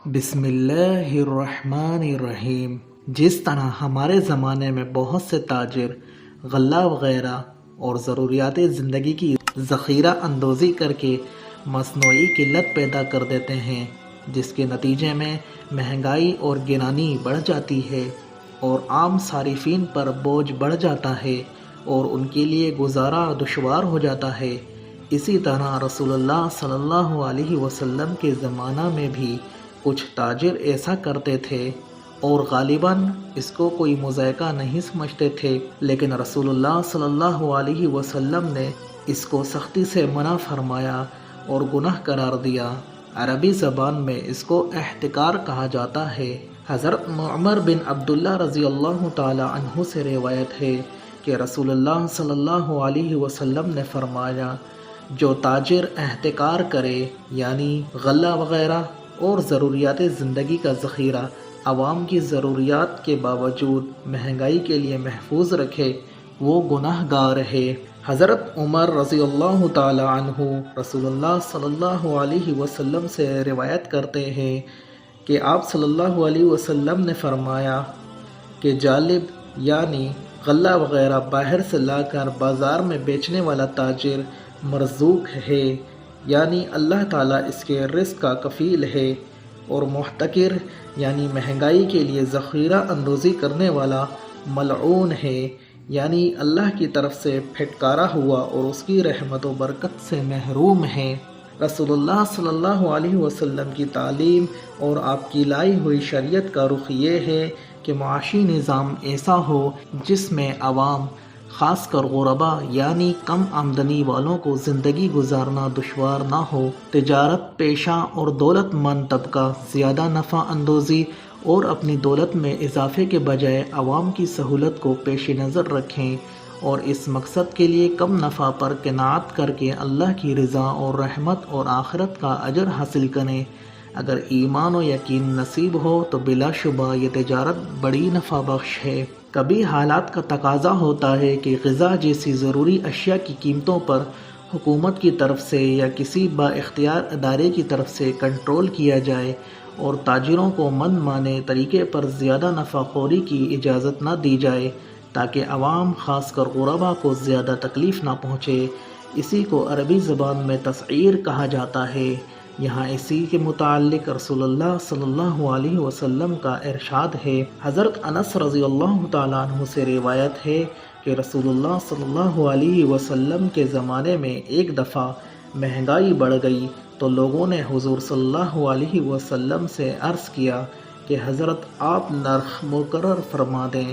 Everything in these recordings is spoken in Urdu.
بسم اللہ الرحمن الرحیم۔ جس طرح ہمارے زمانے میں بہت سے تاجر غلہ وغیرہ اور ضروریات زندگی کی ذخیرہ اندوزی کر کے مصنوعی قلت پیدا کر دیتے ہیں، جس کے نتیجے میں مہنگائی اور گرانی بڑھ جاتی ہے اور عام صارفین پر بوجھ بڑھ جاتا ہے اور ان کے لیے گزارا دشوار ہو جاتا ہے، اسی طرح رسول اللہ صلی اللہ علیہ وسلم کے زمانہ میں بھی کچھ تاجر ایسا کرتے تھے اور غالباً اس کو کوئی مضائقہ نہیں سمجھتے تھے، لیکن رسول اللہ صلی اللہ علیہ وسلم نے اس کو سختی سے منع فرمایا اور گناہ قرار دیا۔ عربی زبان میں اس کو احتکار کہا جاتا ہے۔ حضرت عمر بن عبداللہ رضی اللہ تعالی عنہ سے روایت ہے کہ رسول اللہ صلی اللہ علیہ وسلم نے فرمایا، جو تاجر احتکار کرے یعنی غلہ وغیرہ اور ضروریات زندگی کا ذخیرہ عوام کی ضروریات کے باوجود مہنگائی کے لیے محفوظ رکھے، وہ گناہ گار ہے۔ حضرت عمر رضی اللہ تعالی عنہ رسول اللہ صلی اللہ علیہ وسلم سے روایت کرتے ہیں کہ آپ صلی اللہ علیہ وسلم نے فرمایا کہ جالب یعنی غلہ وغیرہ باہر سے لا کر بازار میں بیچنے والا تاجر مرزوق ہے، یعنی اللہ تعالیٰ اس کے رزق کا کفیل ہے، اور محتکر یعنی مہنگائی کے لیے ذخیرہ اندوزی کرنے والا ملعون ہے، یعنی اللہ کی طرف سے پھٹکارا ہوا اور اس کی رحمت و برکت سے محروم ہے۔ رسول اللہ صلی اللہ علیہ وسلم کی تعلیم اور آپ کی لائی ہوئی شریعت کا رخ یہ ہے کہ معاشی نظام ایسا ہو جس میں عوام خاص کر غربا یعنی کم آمدنی والوں کو زندگی گزارنا دشوار نہ ہو۔ تجارت پیشہ اور دولت مند طبقہ زیادہ نفع اندوزی اور اپنی دولت میں اضافے کے بجائے عوام کی سہولت کو پیش نظر رکھیں اور اس مقصد کے لیے کم نفع پر قناعت کر کے اللہ کی رضا اور رحمت اور آخرت کا اجر حاصل کریں۔ اگر ایمان و یقین نصیب ہو تو بلا شبہ یہ تجارت بڑی نفع بخش ہے۔ کبھی حالات کا تقاضا ہوتا ہے کہ غذا جیسی ضروری اشیاء کی قیمتوں پر حکومت کی طرف سے یا کسی با اختیار ادارے کی طرف سے کنٹرول کیا جائے اور تاجروں کو من مانے طریقے پر زیادہ نفع خوری کی اجازت نہ دی جائے تاکہ عوام خاص کر غربا کو زیادہ تکلیف نہ پہنچے۔ اسی کو عربی زبان میں تسعیر کہا جاتا ہے۔ یہاں اسی کے متعلق رسول اللہ صلی اللہ علیہ وسلم کا ارشاد ہے۔ حضرت انس رضی اللہ تعالیٰ عنہ سے روایت ہے کہ رسول اللہ صلی اللہ علیہ وسلم کے زمانے میں ایک دفعہ مہنگائی بڑھ گئی تو لوگوں نے حضور صلی اللہ علیہ وسلم سے عرض کیا کہ حضرت آپ نرخ مقرر فرما دیں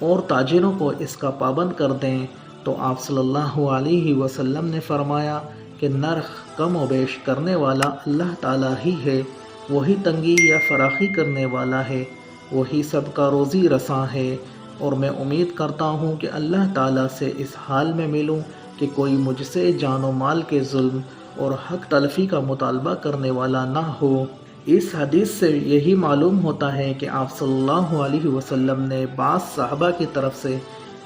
اور تاجروں کو اس کا پابند کر دیں، تو آپ صلی اللہ علیہ وسلم نے فرمایا کہ نرخ کم و بیش کرنے والا اللہ تعالیٰ ہی ہے، وہی تنگی یا فراخی کرنے والا ہے، وہی سب کا روزی رساں ہے، اور میں امید کرتا ہوں کہ اللہ تعالیٰ سے اس حال میں ملوں کہ کوئی مجھ سے جان و مال کے ظلم اور حق تلفی کا مطالبہ کرنے والا نہ ہو۔ اس حدیث سے یہی معلوم ہوتا ہے کہ آپ صلی اللہ علیہ وسلم نے بعض صحابہ کی طرف سے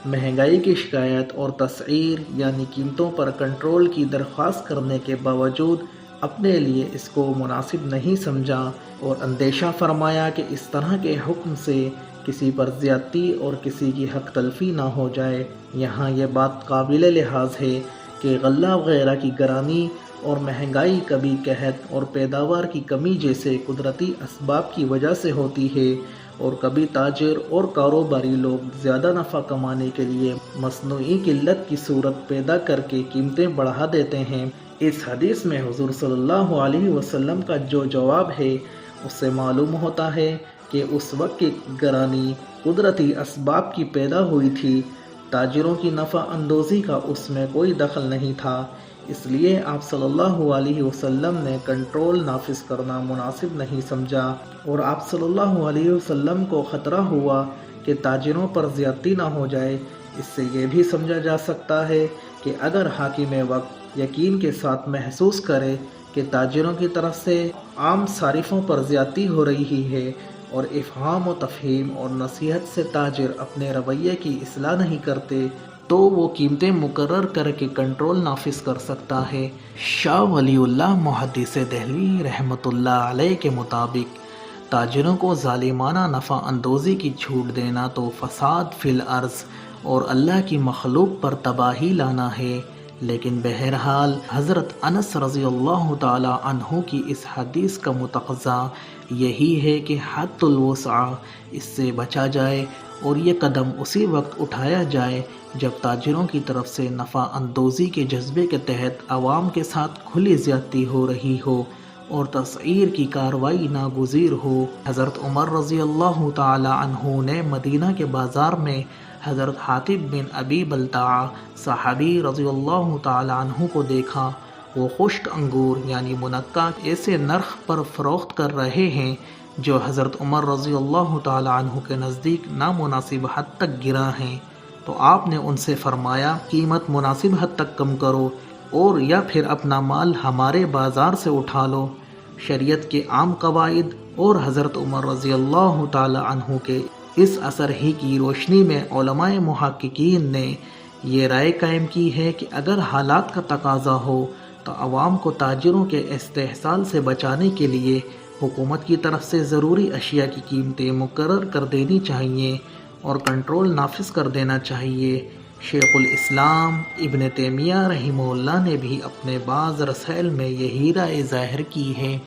مہنگائی کی شکایت اور تسعیر یعنی قیمتوں پر کنٹرول کی درخواست کرنے کے باوجود اپنے لیے اس کو مناسب نہیں سمجھا اور اندیشہ فرمایا کہ اس طرح کے حکم سے کسی پر زیادتی اور کسی کی حق تلفی نہ ہو جائے۔ یہاں یہ بات قابل لحاظ ہے کہ غلہ وغیرہ کی گرانی اور مہنگائی کبھی قحط اور پیداوار کی کمی جیسے قدرتی اسباب کی وجہ سے ہوتی ہے، اور کبھی تاجر اور کاروباری لوگ زیادہ نفع کمانے کے لیے مصنوعی قلت کی صورت پیدا کر کے قیمتیں بڑھا دیتے ہیں۔ اس حدیث میں حضور صلی اللہ علیہ وسلم کا جو جواب ہے اس سے معلوم ہوتا ہے کہ اس وقت کی گرانی قدرتی اسباب کی پیدا ہوئی تھی، تاجروں کی نفع اندوزی کا اس میں کوئی دخل نہیں تھا، اس لیے آپ صلی اللہ علیہ وسلم نے کنٹرول نافذ کرنا مناسب نہیں سمجھا، اور آپ صلی اللہ علیہ وسلم کو خطرہ ہوا کہ تاجروں پر زیادتی نہ ہو جائے۔ اس سے یہ بھی سمجھا جا سکتا ہے کہ اگر حاکم وقت یقین کے ساتھ محسوس کرے کہ تاجروں کی طرف سے عام صارفوں پر زیادتی ہو رہی ہے اور افہام و تفہیم اور نصیحت سے تاجر اپنے رویے کی اصلاح نہیں کرتے تو وہ قیمتیں مقرر کر کے کنٹرول نافذ کر سکتا ہے۔ شاہ ولی اللہ محدث دہلوی رحمۃ اللہ علیہ کے مطابق تاجروں کو ظالمانہ نفع اندوزی کی چھوٹ دینا تو فساد فی الارض اور اللہ کی مخلوق پر تباہی لانا ہے۔ لیکن بہرحال حضرت انس رضی اللہ تعالی عنہ کی اس حدیث کا متقاضی یہی ہے کہ حد الوسع، اس سے بچا جائے، اور یہ قدم اسی وقت اٹھایا جائے جب تاجروں کی طرف سے نفع اندوزی کے جذبے کے تحت عوام کے ساتھ کھلی زیادتی ہو رہی ہو اور تسعیر کی کارروائی ناگزیر ہو۔ حضرت عمر رضی اللہ تعالی عنہ نے مدینہ کے بازار میں حضرت حاتب بن ابی بلتعہ صحابی رضی اللہ تعالی عنہ کو دیکھا۔ وہ خشک انگور یعنی منقع ایسے نرخ پر فروخت کر رہے ہیں جو حضرت عمر رضی اللہ تعالی عنہ کے نزدیک نامناسب حد تک گراں ہیں۔ تو آپ نے ان سے فرمایا قیمت مناسب حد تک کم کرو اور یا پھر اپنا مال ہمارے بازار سے اٹھا لو۔ شریعت کے عام قواعد اور حضرت عمر رضی اللہ تعالی عنہ کے اس اثر ہی کی روشنی میں علماء محققین نے یہ رائے قائم کی ہے کہ اگر حالات کا تقاضا ہو تو عوام کو تاجروں کے استحصال سے بچانے کے لیے حکومت کی طرف سے ضروری اشیاء کی قیمتیں مقرر کر دینی چاہیے اور کنٹرول نافذ کر دینا چاہیے۔ شیخ الاسلام ابن تیمیہ رحمہ اللہ نے بھی اپنے بعض رسائل میں یہی رائے ظاہر کی ہے۔